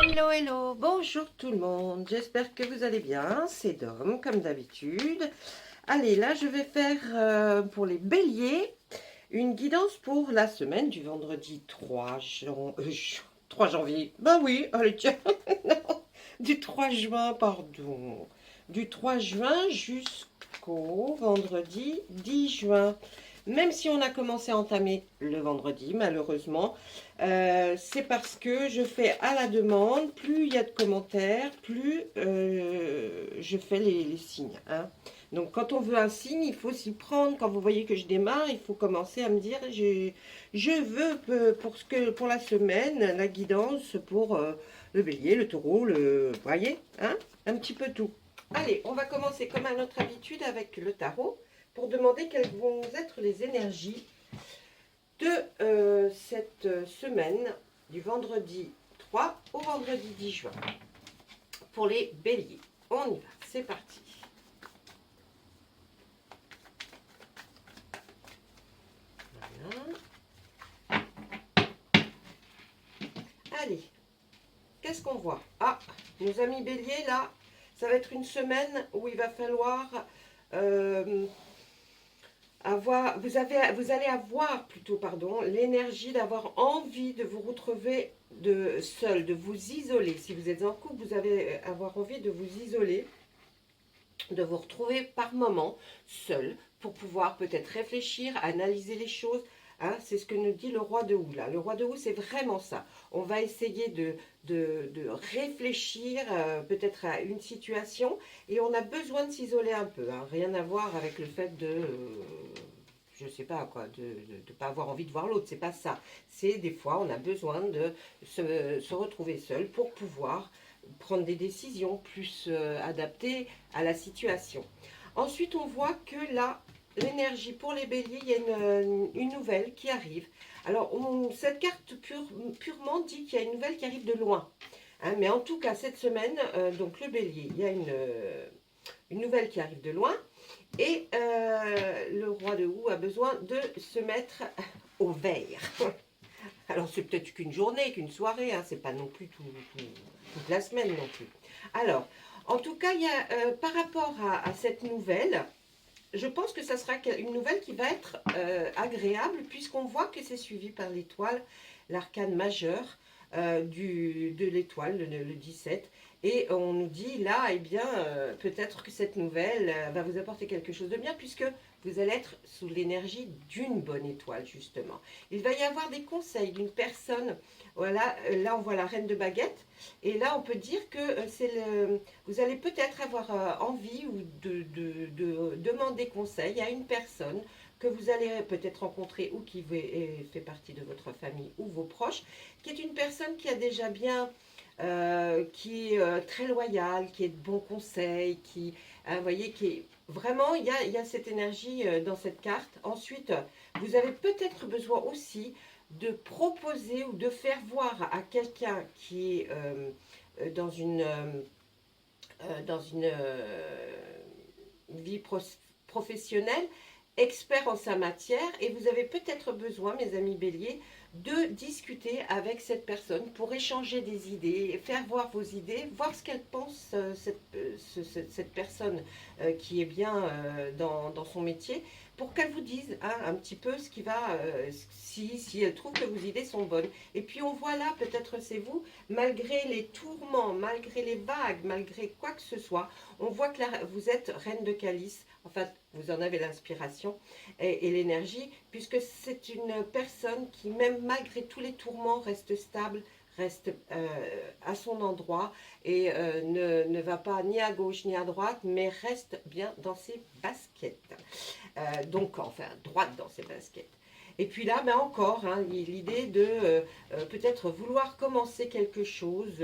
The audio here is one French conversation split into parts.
Hello, hello, bonjour tout le monde, j'espère que vous allez bien, c'est Dom comme d'habitude. Allez, là je vais faire pour les béliers une guidance pour la semaine du vendredi 3 janvier. Bah oui, allez tiens, non, du 3 juin, pardon. Du 3 juin jusqu'au vendredi 10 juin. Même si on a commencé à entamer le vendredi, malheureusement, c'est parce que je fais à la demande. Plus il y a de commentaires, plus je fais les signes. Hein. Donc quand on veut un signe, il faut s'y prendre. Quand vous voyez que je démarre, il faut commencer à me dire je veux pour la semaine la guidance pour le bélier, le taureau, vous voyez, hein, un petit peu tout. Allez, on va commencer comme à notre habitude avec le tarot pour demander quelles vont être les énergies de cette semaine du vendredi 3 au vendredi 10 juin. Pour les béliers, on y va, c'est parti. Voilà. Allez, qu'est-ce qu'on voit? Ah, nos amis béliers, là, ça va être une semaine où il va falloir vous allez avoir plutôt, pardon, l'énergie d'avoir envie de vous retrouver seul, de vous isoler. Si vous êtes en couple, vous allez avoir envie de vous isoler, de vous retrouver par moments seul pour pouvoir peut-être réfléchir, analyser les choses. Hein, c'est ce que nous dit le roi de houx là. Le roi de houx, c'est vraiment ça. On va essayer de réfléchir peut-être à une situation et on a besoin de s'isoler un peu. Hein, rien à voir avec le fait je sais pas quoi, de ne pas avoir envie de voir l'autre. C'est pas ça. C'est des fois, on a besoin de se retrouver seul pour pouvoir prendre des décisions plus adaptées à la situation. Ensuite, on voit que là, l'énergie pour les béliers, il y a une nouvelle qui arrive. Alors, cette carte purement dit qu'il y a une nouvelle qui arrive de loin. Hein, mais en tout cas, cette semaine, donc le bélier, il y a une nouvelle qui arrive de loin. Et le roi de houx a besoin de se mettre au vert. Alors, c'est peut-être qu'une journée, qu'une soirée, hein, c'est pas non plus toute la semaine non plus. Alors, en tout cas, il y a, par rapport à cette nouvelle, je pense que ça sera une nouvelle qui va être agréable, puisqu'on voit que c'est suivi par l'étoile, l'arcane majeur de l'étoile, le 17. Et on nous dit là, eh bien, peut-être que cette nouvelle va vous apporter quelque chose de bien, puisque vous allez être sous l'énergie d'une bonne étoile, justement. Il va y avoir des conseils d'une personne. Voilà, là, on voit la reine de baguette. Et là, on peut dire que vous allez peut-être avoir envie ou de demander conseil à une personne que vous allez peut-être rencontrer ou qui fait partie de votre famille ou vos proches, qui est une personne qui a déjà bien... qui est très loyale, qui est de bons conseils, qui, vous voyez, qui est vraiment, il y a cette énergie dans cette carte. Ensuite, vous avez peut-être besoin aussi de proposer ou de faire voir à quelqu'un qui est dans une vie professionnelle, expert en sa matière, et vous avez peut-être besoin, mes amis béliers, de discuter avec cette personne pour échanger des idées, faire voir vos idées, voir ce qu'elle pense, cette personne qui est bien dans son métier, pour qu'elle vous dise hein, un petit peu ce qui va, si elle trouve que vos idées sont bonnes. Et puis on voit là, peut-être c'est vous, malgré les tourments, malgré les vagues, malgré quoi que ce soit, on voit que là, vous êtes reine de calice. En fait, vous en avez l'inspiration et l'énergie, puisque c'est une personne qui, même malgré tous les tourments, reste stable, reste à son endroit et ne va pas ni à gauche ni à droite, mais reste bien dans ses baskets. Donc, enfin, droite dans ses baskets. Et puis là, ben encore, hein, l'idée de peut-être vouloir commencer quelque chose,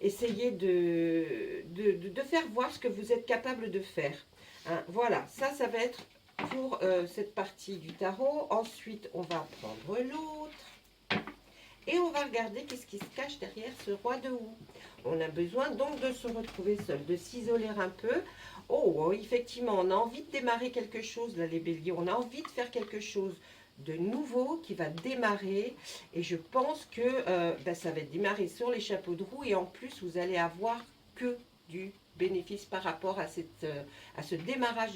essayer de faire voir ce que vous êtes capable de faire. Hein, voilà, ça va être pour cette partie du tarot. Ensuite, on va prendre l'autre. Et on va regarder qu'est-ce qui se cache derrière ce roi de houx. On a besoin donc de se retrouver seul, de s'isoler un peu. Oh, effectivement, on a envie de démarrer quelque chose, là, les béliers. On a envie de faire quelque chose de nouveau qui va démarrer. Et je pense que ça va démarrer sur les chapeaux de roue. Et en plus, vous allez avoir que du bénéfice par rapport à ce démarrage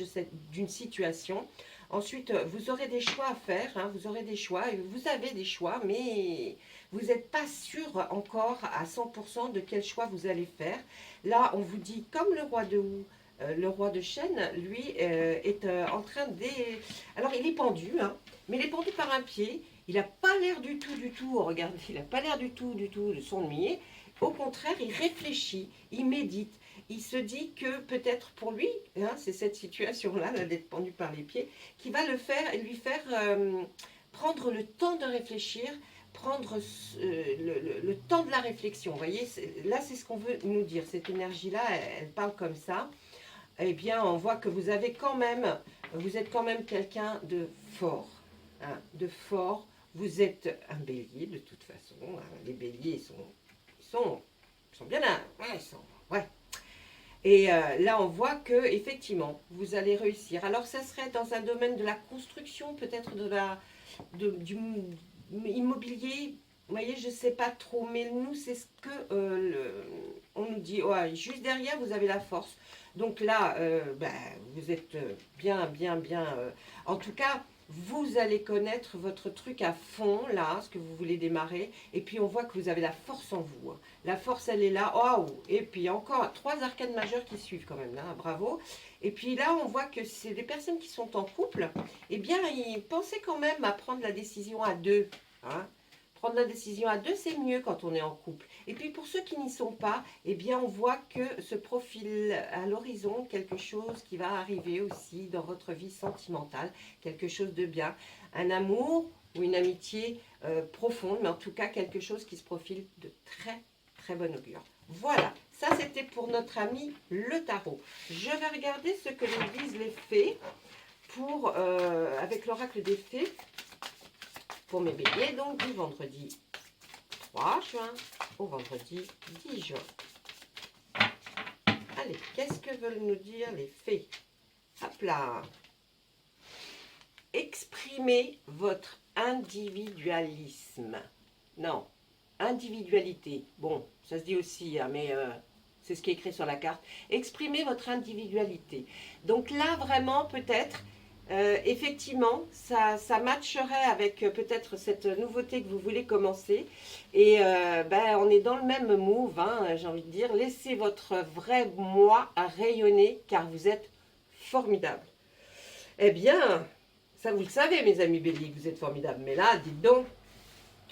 d'une situation. Ensuite, vous aurez des choix à faire, hein, vous aurez des choix, et vous avez des choix, mais vous n'êtes pas sûr encore à 100% de quel choix vous allez faire. Là, on vous dit, comme le roi de houx, le roi de chêne, lui, est en train de... Alors, il est pendu, hein, mais il est pendu par un pied. Il n'a pas l'air du tout, regardez, il n'a pas l'air du tout de s'ennuyer. Au contraire, il réfléchit, il médite. Il se dit que peut-être pour lui, hein, c'est cette situation-là, d'être pendu par les pieds, qui va lui faire prendre le temps de réfléchir, prendre le temps de la réflexion. Vous voyez, là, c'est ce qu'on veut nous dire. Cette énergie-là, elle parle comme ça. Eh bien, on voit que vous êtes quand même quelqu'un de fort. Hein, de fort. Vous êtes un bélier, de toute façon. Hein. Les béliers, ils sont bien là. Ouais. Et là, on voit que effectivement, vous allez réussir. Alors, ça serait dans un domaine de la construction, peut-être du immobilier. Vous voyez, je ne sais pas trop, mais nous, c'est ce que on nous dit. Ouais, juste derrière, vous avez la force. Donc là, vous êtes bien. En tout cas, vous allez connaître votre truc à fond, là, ce que vous voulez démarrer. Et puis, on voit que vous avez la force en vous. Hein. La force, elle est là. Oh, et puis, encore 3 arcanes majeures qui suivent quand même, là. Bravo. Et puis là, on voit que c'est des personnes qui sont en couple. Eh bien, ils pensaient quand même à prendre la décision à deux. Hein. Prendre la décision à deux, c'est mieux quand on est en couple. Et puis pour ceux qui n'y sont pas, eh bien on voit que se profile à l'horizon quelque chose qui va arriver aussi dans votre vie sentimentale, quelque chose de bien, un amour ou une amitié profonde, mais en tout cas quelque chose qui se profile de très bon augure. Voilà, ça c'était pour notre ami le tarot. Je vais regarder ce que nous disent les fées avec l'oracle des fées. Pour mes béliers, donc du vendredi 3 juin au vendredi 10 juin. Allez, qu'est-ce que veulent nous dire les fées? Hop là. Exprimez votre individualisme. Non, individualité. Bon, ça se dit aussi, hein, mais c'est ce qui est écrit sur la carte. Exprimez votre individualité. Donc là, vraiment, peut-être... effectivement, ça matcherait avec peut-être cette nouveauté que vous voulez commencer. Et on est dans le même move, hein, j'ai envie de dire. Laissez votre vrai moi à rayonner car vous êtes formidable. Eh bien, ça vous le savez mes amis béliers, que vous êtes formidables. Mais là, dites donc,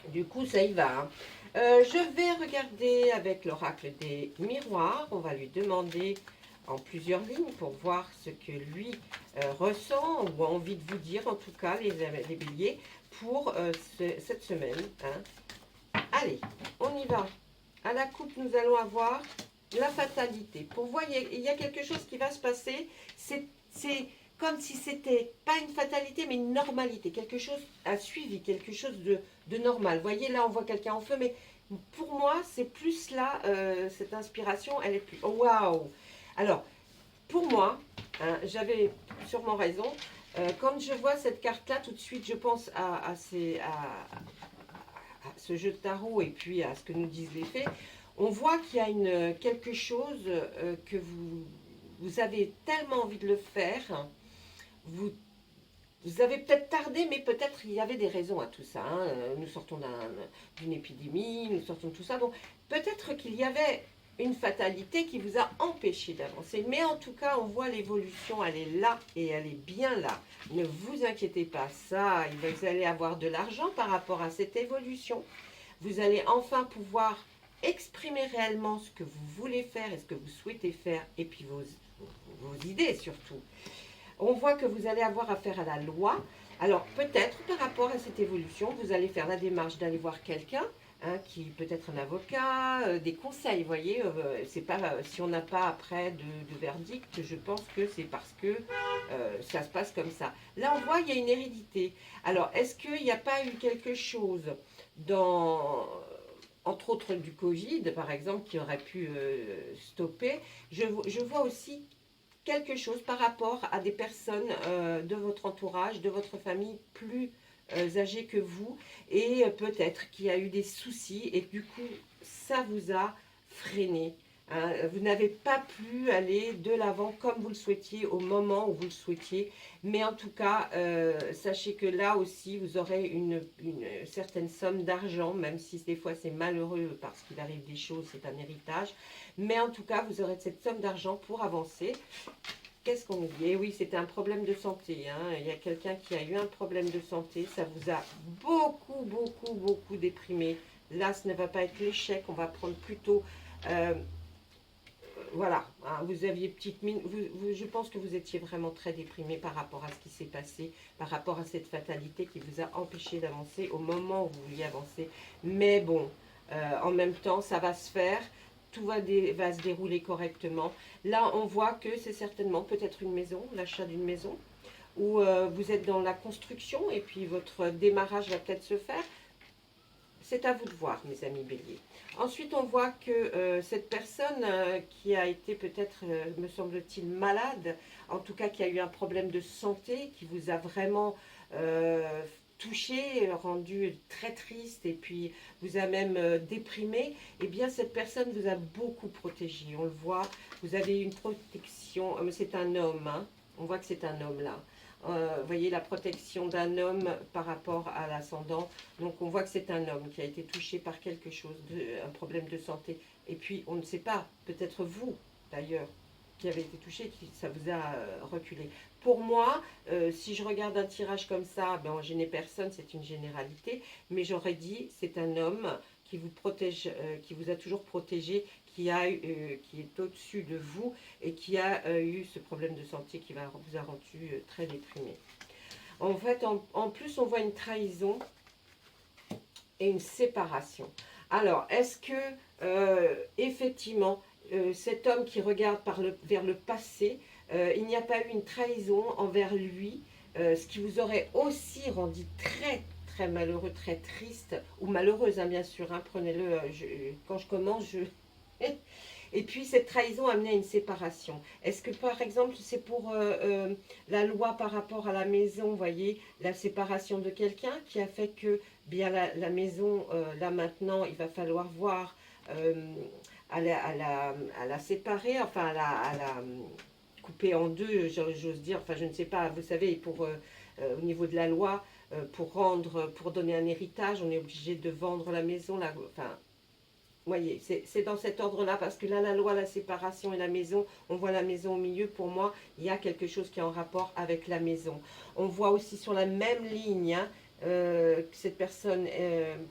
du coup ça y va. Hein. Je vais regarder avec l'oracle des miroirs. On va lui demander... en plusieurs lignes pour voir ce que lui ressent ou a envie de vous dire, en tout cas, les béliers, pour cette semaine. Hein. Allez, on y va. À la coupe, nous allons avoir la fatalité. Pour voir, il y a quelque chose qui va se passer. C'est comme si c'était pas une fatalité, mais une normalité. Quelque chose à suivi, quelque chose de normal. Vous voyez, là, on voit quelqu'un en feu, mais pour moi, c'est plus là, cette inspiration, elle est plus... Oh, waouh! Alors, pour moi, hein, j'avais sûrement raison, quand je vois cette carte-là, tout de suite, je pense à ce jeu de tarot et puis à ce que nous disent les fées. On voit qu'il y a quelque chose que vous avez tellement envie de le faire, vous avez peut-être tardé, mais peut-être il y avait des raisons à tout ça. Hein. Nous sortons d'une épidémie, nous sortons de tout ça. Donc, peut-être qu'il y avait une fatalité qui vous a empêché d'avancer. Mais en tout cas, on voit l'évolution, elle est là et elle est bien là. Ne vous inquiétez pas, ça, vous allez avoir de l'argent par rapport à cette évolution. Vous allez enfin pouvoir exprimer réellement ce que vous voulez faire et ce que vous souhaitez faire, et puis vos idées surtout. On voit que vous allez avoir affaire à la loi. Alors, peut-être par rapport à cette évolution, vous allez faire la démarche d'aller voir quelqu'un, hein, qui peut être un avocat, des conseils, vous voyez. C'est pas, si on n'a pas après de verdict, je pense que c'est parce que ça se passe comme ça. Là, on voit, il y a une hérédité. Alors, est-ce qu'il n'y a pas eu quelque chose entre autres du Covid, par exemple, qui aurait pu stopper? Je vois aussi quelque chose par rapport à des personnes de votre entourage, de votre famille plus âgé que vous et peut-être qu'il y a eu des soucis et du coup, ça vous a freiné. Hein. Vous n'avez pas pu aller de l'avant comme vous le souhaitiez au moment où vous le souhaitiez. Mais en tout cas, sachez que là aussi, vous aurez une certaine somme d'argent, même si des fois c'est malheureux parce qu'il arrive des choses, c'est un héritage. Mais en tout cas, vous aurez cette somme d'argent pour avancer. Qu'est-ce qu'on nous dit? Eh oui, c'était un problème de santé. Hein. Il y a quelqu'un qui a eu un problème de santé. Ça vous a beaucoup déprimé. Là, ce ne va pas être l'échec. On va prendre plutôt... voilà, hein, vous aviez petite mine, je pense que vous étiez vraiment très déprimé par rapport à ce qui s'est passé, par rapport à cette fatalité qui vous a empêché d'avancer au moment où vous vouliez avancer. Mais bon, en même temps, ça va se faire, tout va se dérouler correctement. Là, on voit que c'est certainement peut-être une maison, l'achat d'une maison, où vous êtes dans la construction et puis votre démarrage va peut-être se faire. C'est à vous de voir, mes amis béliers. Ensuite, on voit que cette personne qui a été peut-être, me semble-t-il, malade, en tout cas qui a eu un problème de santé, qui vous a vraiment touché, rendu très triste et puis vous a même déprimé, eh bien cette personne vous a beaucoup protégé. On le voit, vous avez une protection, c'est un homme, hein. On voit que c'est un homme là. Vous voyez la protection d'un homme par rapport à l'ascendant. Donc on voit que c'est un homme qui a été touché par quelque chose, un problème de santé. Et puis on ne sait pas, peut-être vous d'ailleurs, qui avez été touché, ça vous a reculé. Pour moi, si je regarde un tirage comme ça, ben, je n'ai personne, c'est une généralité, mais j'aurais dit c'est un homme qui vous protège, qui vous a toujours protégé, qui est au-dessus de vous et qui a eu ce problème de santé qui vous a rendu très déprimé. En fait, en plus, on voit une trahison et une séparation. Alors, est-ce que, effectivement, cet homme qui regarde vers le passé, il n'y a pas eu une trahison envers lui, ce qui vous aurait aussi rendu très malheureux, très triste, ou malheureuse, hein, bien sûr, hein, prenez-le, quand je commence, Et puis cette trahison a amené à une séparation. Est-ce que par exemple c'est pour la loi par rapport à la maison, vous voyez, la séparation de quelqu'un qui a fait que bien la maison, là maintenant, il va falloir voir à la séparer, enfin à la couper en deux, j'ose dire, enfin je ne sais pas, vous savez, au niveau de la loi, pour donner un héritage, on est obligé de vendre la maison, enfin... Vous voyez, c'est dans cet ordre-là, parce que là, la loi, la séparation et la maison, on voit la maison au milieu, pour moi, il y a quelque chose qui est en rapport avec la maison. On voit aussi sur la même ligne, hein, cette personne,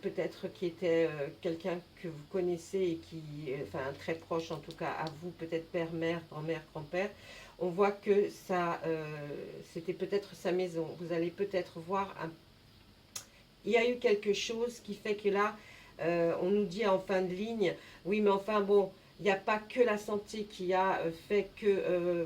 peut-être qui était quelqu'un que vous connaissez et qui, enfin, très proche en tout cas à vous, peut-être père, mère, grand-mère, grand-père, on voit que ça, c'était peut-être sa maison. Vous allez peut-être voir, il y a eu quelque chose qui fait que là, on nous dit en fin de ligne, oui mais enfin bon, il n'y a pas que la santé qui a fait que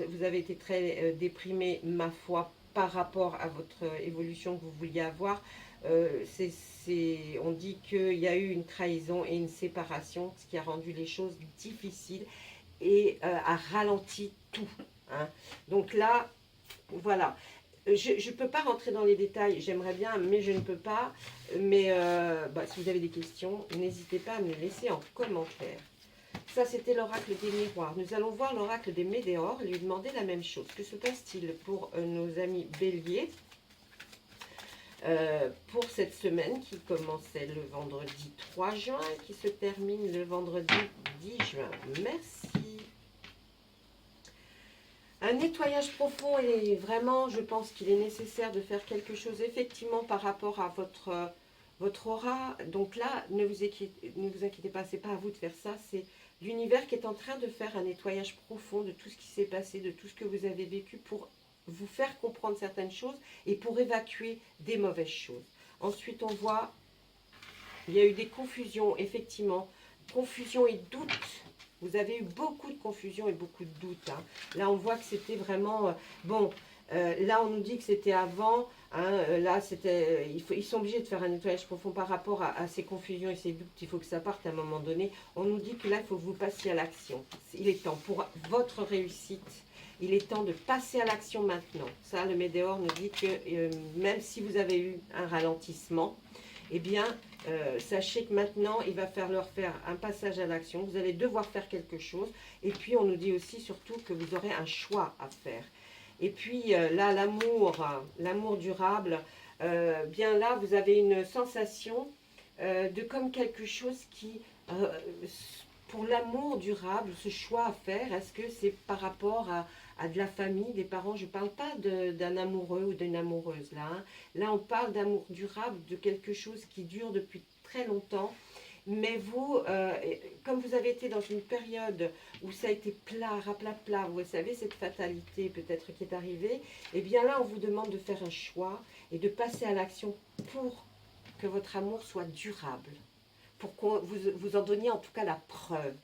vous avez été très déprimé, ma foi, par rapport à votre évolution que vous vouliez avoir. On dit qu'il y a eu une trahison et une séparation, ce qui a rendu les choses difficiles et a ralenti tout. Hein. Donc là, voilà. Je ne peux pas rentrer dans les détails, j'aimerais bien, mais je ne peux pas. Mais si vous avez des questions, n'hésitez pas à me les laisser en commentaire. Ça, c'était l'oracle des miroirs. Nous allons voir l'oracle des météores et lui demander la même chose. Que se passe-t-il pour nos amis béliers pour cette semaine qui commençait le vendredi 3 juin et qui se termine le vendredi 10 juin. Merci. Un nettoyage profond et vraiment, je pense qu'il est nécessaire de faire quelque chose effectivement par rapport à votre aura. Donc là, ne vous inquiétez pas, c'est pas à vous de faire ça, c'est l'univers qui est en train de faire un nettoyage profond de tout ce qui s'est passé, de tout ce que vous avez vécu pour vous faire comprendre certaines choses et pour évacuer des mauvaises choses. Ensuite, on voit, il y a eu des confusions, effectivement, confusion et doute. Vous avez eu beaucoup de confusion et beaucoup de doutes. Hein. Là, on voit que c'était vraiment... là, on nous dit que c'était avant. Hein, là, c'était... Ils sont obligés de faire un nettoyage profond par rapport à ces confusions et ces doutes. Il faut que ça parte à un moment donné. On nous dit que là, il faut que vous passiez à l'action. Il est temps pour votre réussite. il est temps de passer à l'action maintenant. Ça, le Météor nous dit que même si vous avez eu un ralentissement, eh bien, sachez que maintenant, il va falloir faire un passage à l'action. Vous allez devoir faire quelque chose. Et puis, on nous dit aussi surtout que vous aurez un choix à faire. Et puis, là, l'amour durable, bien là, vous avez une sensation de comme quelque chose qui, pour l'amour durable, ce choix à faire, est-ce que c'est par rapport à de la famille, des parents? Je ne parle pas d'un amoureux ou d'une amoureuse là. Hein. Là, on parle d'amour durable, de quelque chose qui dure depuis très longtemps. Mais vous, comme vous avez été dans une période où ça a été plat, raplat, plat, vous savez, cette fatalité peut-être qui est arrivée, eh bien là, on vous demande de faire un choix et de passer à l'action pour que votre amour soit durable, pour que vous en donniez en tout cas la preuve.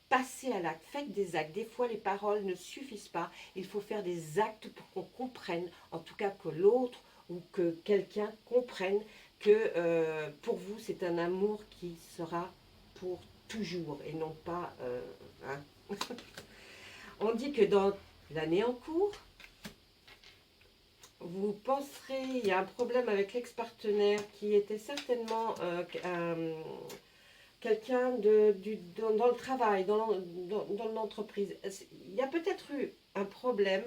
Passez à l'acte, faites des actes. Des fois, les paroles ne suffisent pas. Il faut faire des actes pour qu'on comprenne, en tout cas que l'autre ou que quelqu'un comprenne que pour vous, c'est un amour qui sera pour toujours et non pas... hein. On dit que dans l'année en cours, vous penserez, il y a un problème avec l'ex-partenaire qui était certainement quelqu'un dans le travail, dans l'entreprise. Il y a peut-être eu un problème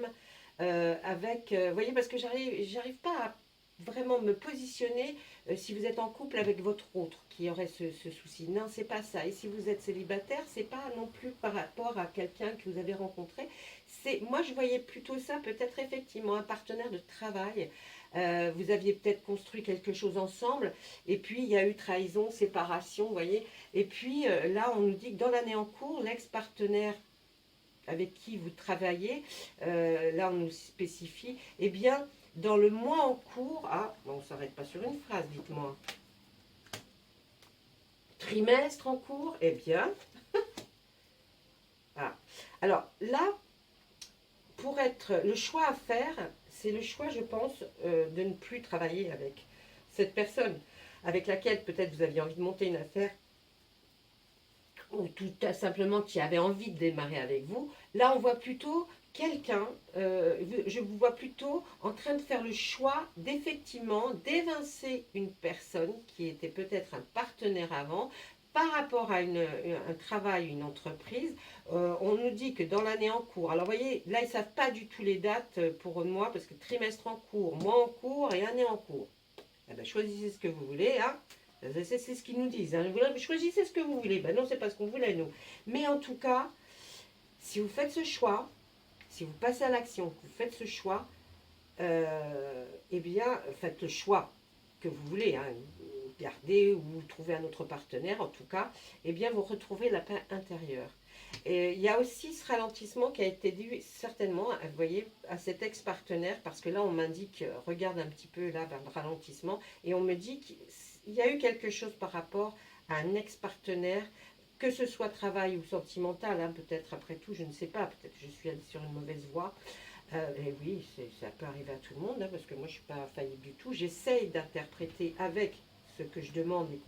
avec... vous voyez, parce que j'arrive pas à vraiment me positionner si vous êtes en couple avec votre autre qui aurait ce souci. Non, c'est pas ça. Et si vous êtes célibataire, c'est pas non plus par rapport à quelqu'un que vous avez rencontré. Moi, je voyais plutôt ça, peut-être effectivement un partenaire de travail. Vous aviez peut-être construit quelque chose ensemble, et puis il y a eu trahison, séparation, vous voyez. Et puis là, on nous dit que dans l'année en cours, l'ex-partenaire avec qui vous travaillez, là on nous spécifie, eh bien, dans le mois en cours, bon, on ne s'arrête pas sur une phrase, dites-moi. Trimestre en cours, eh bien, alors là, pour être le choix à faire, c'est le choix, je pense, de ne plus travailler avec cette personne avec laquelle peut-être vous aviez envie de monter une affaire ou tout simplement qui avait envie de démarrer avec vous. Là, on voit plutôt quelqu'un, je vous vois plutôt en train de faire le choix d'effectivement d'évincer une personne qui était peut-être un partenaire avant, par rapport à un travail, une entreprise. On nous dit que dans l'année en cours, alors vous voyez, là ils ne savent pas du tout les dates pour moi, parce que trimestre en cours, mois en cours et année en cours. Eh bien, choisissez ce que vous voulez, hein. C'est ce qu'ils nous disent. Hein. Vous choisissez ce que vous voulez. Ben non, c'est pas ce qu'on voulait, nous. Mais en tout cas, si vous faites ce choix, si vous passez à l'action, que vous faites ce choix, eh bien, faites le choix que vous voulez, hein, garder ou trouver un autre partenaire, en tout cas, eh bien, vous retrouvez la paix intérieure. Et il y a aussi ce ralentissement qui a été dû certainement, vous voyez, à cet ex-partenaire, parce que là, on m'indique, regarde un petit peu là, le ralentissement, et on me dit qu'il y a eu quelque chose par rapport à un ex-partenaire, que ce soit travail ou sentimental, hein, peut-être après tout, je ne sais pas, peut-être que je suis allée sur une mauvaise voie. Et oui, ça peut arriver à tout le monde, hein, parce que moi, je ne suis pas faillible du tout. J'essaye d'interpréter avec ce que je demande et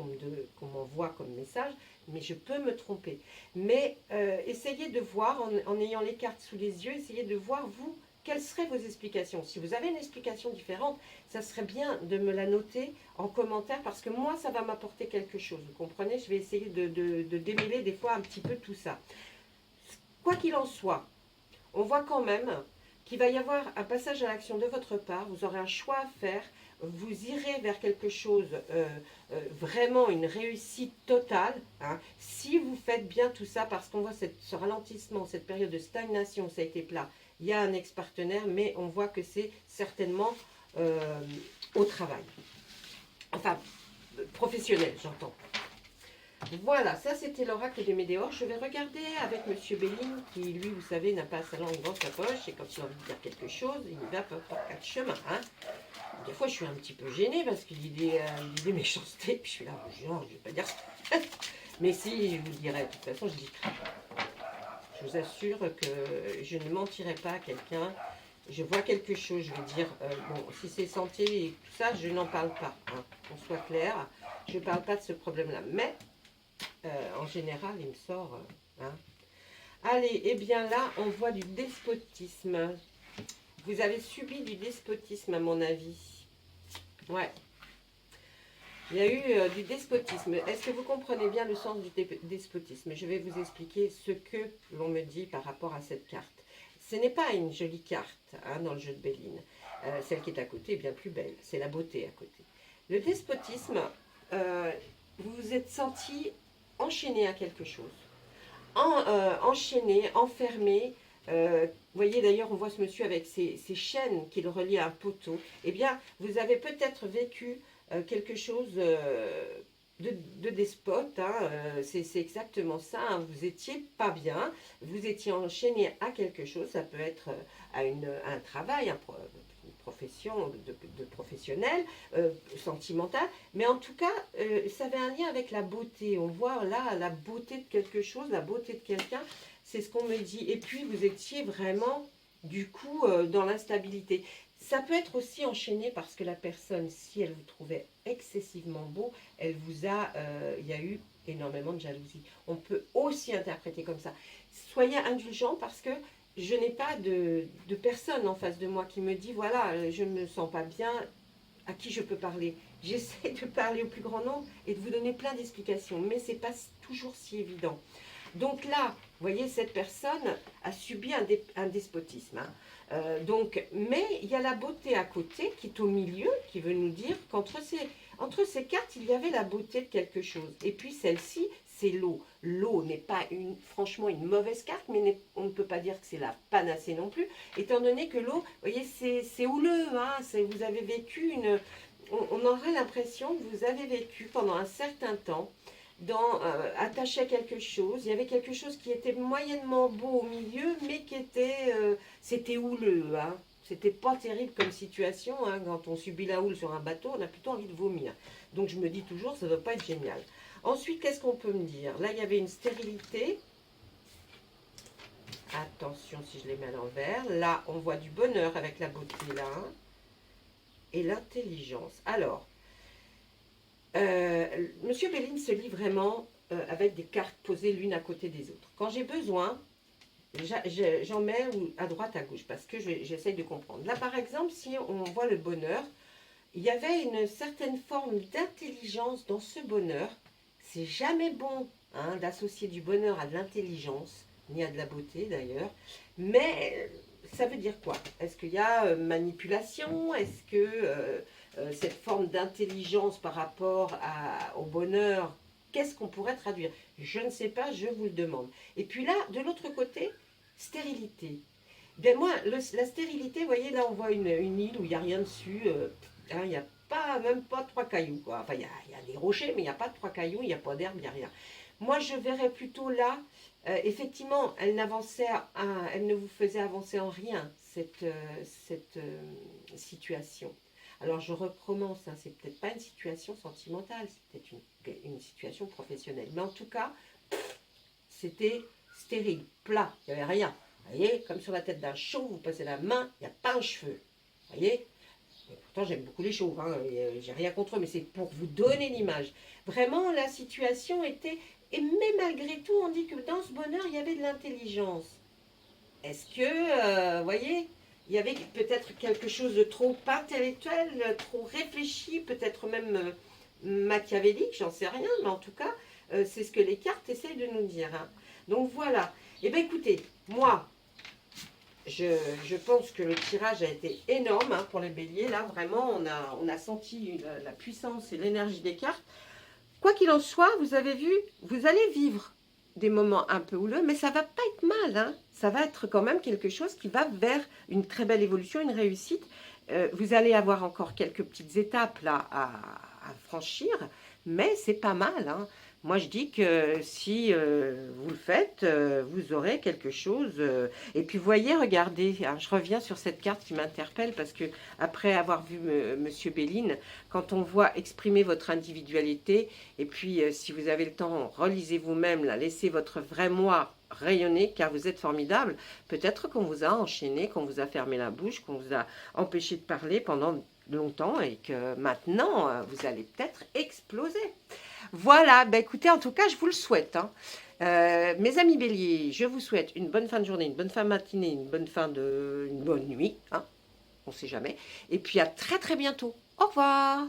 qu'on m'envoie comme message, mais je peux me tromper. Mais essayez de voir, en ayant les cartes sous les yeux, essayez de voir, vous, quelles seraient vos explications. Si vous avez une explication différente, ça serait bien de me la noter en commentaire, parce que moi, ça va m'apporter quelque chose. Vous comprenez? Je vais essayer de démêler des fois un petit peu tout ça. Quoi qu'il en soit, on voit quand même qu'il va y avoir un passage à l'action de votre part, vous aurez un choix à faire, vous irez vers quelque chose, vraiment une réussite totale, hein, si vous faites bien tout ça, parce qu'on voit ce ralentissement, cette période de stagnation, ça a été plat, il y a un ex-partenaire, mais on voit que c'est certainement au travail, enfin, professionnel, j'entends. Voilà, ça c'était l'oracle des Météors. Je vais regarder avec Monsieur Béline, qui lui, vous savez, n'a pas sa langue dans sa poche, et quand il a envie de dire quelque chose, il va par quatre chemins. Hein. Des fois, je suis un petit peu gênée parce qu'il dit des méchancetés, puis je suis là, genre, je ne vais pas dire ça. Mais si, je vous dirai, de toute façon, je vous assure que je ne mentirai pas à quelqu'un. Je vois quelque chose, je vais dire, bon, si c'est santé et tout ça, je n'en parle pas, hein, qu'on soit clair. Je ne parle pas de ce problème-là, mais en général, il me sort. Hein. Allez, et bien là, on voit du despotisme. Vous avez subi du despotisme, à mon avis. Ouais. Il y a eu du despotisme. Est-ce que vous comprenez bien le sens du despotisme? Je vais vous expliquer ce que l'on me dit par rapport à cette carte. Ce n'est pas une jolie carte hein, dans le jeu de Béline. Celle qui est à côté est bien plus belle. C'est la beauté à côté. Le despotisme, vous vous êtes senti enchaîné à quelque chose. Enchaîné, enfermé. Vous voyez d'ailleurs, on voit ce monsieur avec ses chaînes qu'il relie à un poteau. Eh bien, vous avez peut-être vécu quelque chose de despote. Hein, c'est exactement ça. Hein, vous étiez pas bien. Vous étiez enchaîné à quelque chose. Ça peut être à un travail, une profession de professionnel, sentimental. Mais en tout cas, ça avait un lien avec la beauté. On voit là la beauté de quelque chose, la beauté de quelqu'un. C'est ce qu'on me dit. Et puis, vous étiez vraiment, du coup, dans l'instabilité. Ça peut être aussi enchaîné parce que la personne, si elle vous trouvait excessivement beau, elle vous a, il y a eu énormément de jalousie. On peut aussi interpréter comme ça. Soyez indulgents parce que je n'ai pas de personne en face de moi qui me dit, voilà, je ne me sens pas bien, à qui je peux parler. J'essaie de parler au plus grand nombre et de vous donner plein d'explications, mais ce n'est pas toujours si évident. Donc là, vous voyez, cette personne a subi un despotisme. Hein. Mais il y a la beauté à côté qui est au milieu, qui veut nous dire qu'entre ces cartes, il y avait la beauté de quelque chose. Et puis celle-ci, c'est l'eau. L'eau n'est pas franchement une mauvaise carte, mais on ne peut pas dire que c'est la panacée non plus, étant donné que l'eau, vous voyez, c'est houleux. Hein, vous avez vécu on aurait l'impression que vous avez vécu pendant un certain temps attaché à quelque chose. Il y avait quelque chose qui était moyennement beau au milieu, mais c'était houleux. Hein. C'était pas terrible comme situation. Hein. Quand on subit la houle sur un bateau, on a plutôt envie de vomir. Donc je me dis toujours, ça ne doit pas être génial. Ensuite, qu'est-ce qu'on peut me dire? Là, il y avait une stérilité. Attention si je les mets à l'envers. Là, on voit du bonheur avec la beauté là. Et l'intelligence. Alors, Monsieur Béline se lit vraiment avec des cartes posées l'une à côté des autres. Quand j'ai besoin, j'en mets à droite, à gauche, parce que j'essaye de comprendre. Là, par exemple, si on voit le bonheur, il y avait une certaine forme d'intelligence dans ce bonheur. C'est jamais bon hein, d'associer du bonheur à de l'intelligence, ni à de la beauté d'ailleurs. Mais ça veut dire quoi? Est-ce qu'il y a manipulation? Est-ce que cette forme d'intelligence par rapport au bonheur, qu'est-ce qu'on pourrait traduire? Je ne sais pas, je vous le demande. Et puis là, de l'autre côté, stérilité. Bien moi, la stérilité, vous voyez, là on voit une île où il n'y a rien dessus, hein, il n'y a même pas 3 cailloux. Quoi. Enfin, il y a des rochers, mais il n'y a pas de 3 cailloux, il n'y a pas d'herbe, il n'y a rien. Moi, je verrais plutôt là, effectivement, elle ne vous faisait avancer en rien, cette situation. Alors, je recommence, hein, c'est peut-être pas une situation sentimentale, c'est peut-être une situation professionnelle. Mais en tout cas, c'était stérile, plat, il n'y avait rien. Vous voyez, comme sur la tête d'un chauve, vous passez la main, il n'y a pas un cheveu. Vous voyez? Et pourtant, j'aime beaucoup les chauves, hein, j'ai rien contre eux, mais c'est pour vous donner l'image. Vraiment, la situation était... Mais malgré tout, on dit que dans ce bonheur, il y avait de l'intelligence. Est-ce que, vous voyez, il y avait peut-être quelque chose de trop intellectuel, trop réfléchi, peut-être même machiavélique, j'en sais rien, mais en tout cas, c'est ce que les cartes essayent de nous dire. Hein. Donc voilà. Eh bien écoutez, moi, je pense que le tirage a été énorme hein, pour les béliers. Là, vraiment, on a senti la puissance et l'énergie des cartes. Quoi qu'il en soit, vous avez vu, vous allez vivre des moments un peu houleux, mais ça va pas être mal. Hein. Ça va être quand même quelque chose qui va vers une très belle évolution, une réussite. Vous allez avoir encore quelques petites étapes là à franchir, mais c'est pas mal. Hein. Moi, je dis que si vous le faites, vous aurez quelque chose. Et puis, vous voyez, regardez, hein, je reviens sur cette carte qui m'interpelle parce que après avoir vu Monsieur Béline, quand on voit exprimer votre individualité, et puis si vous avez le temps, relisez vous-même, laissez votre vrai moi rayonner, car vous êtes formidable. Peut-être qu'on vous a enchaîné, qu'on vous a fermé la bouche, qu'on vous a empêché de parler pendant longtemps et que maintenant, vous allez peut-être exploser. Voilà, ben écoutez, en tout cas, je vous le souhaite. Hein. Mes amis béliers, je vous souhaite une bonne fin de journée, une bonne fin de matinée, une bonne nuit, hein, on ne sait jamais. Et puis à très très bientôt. Au revoir.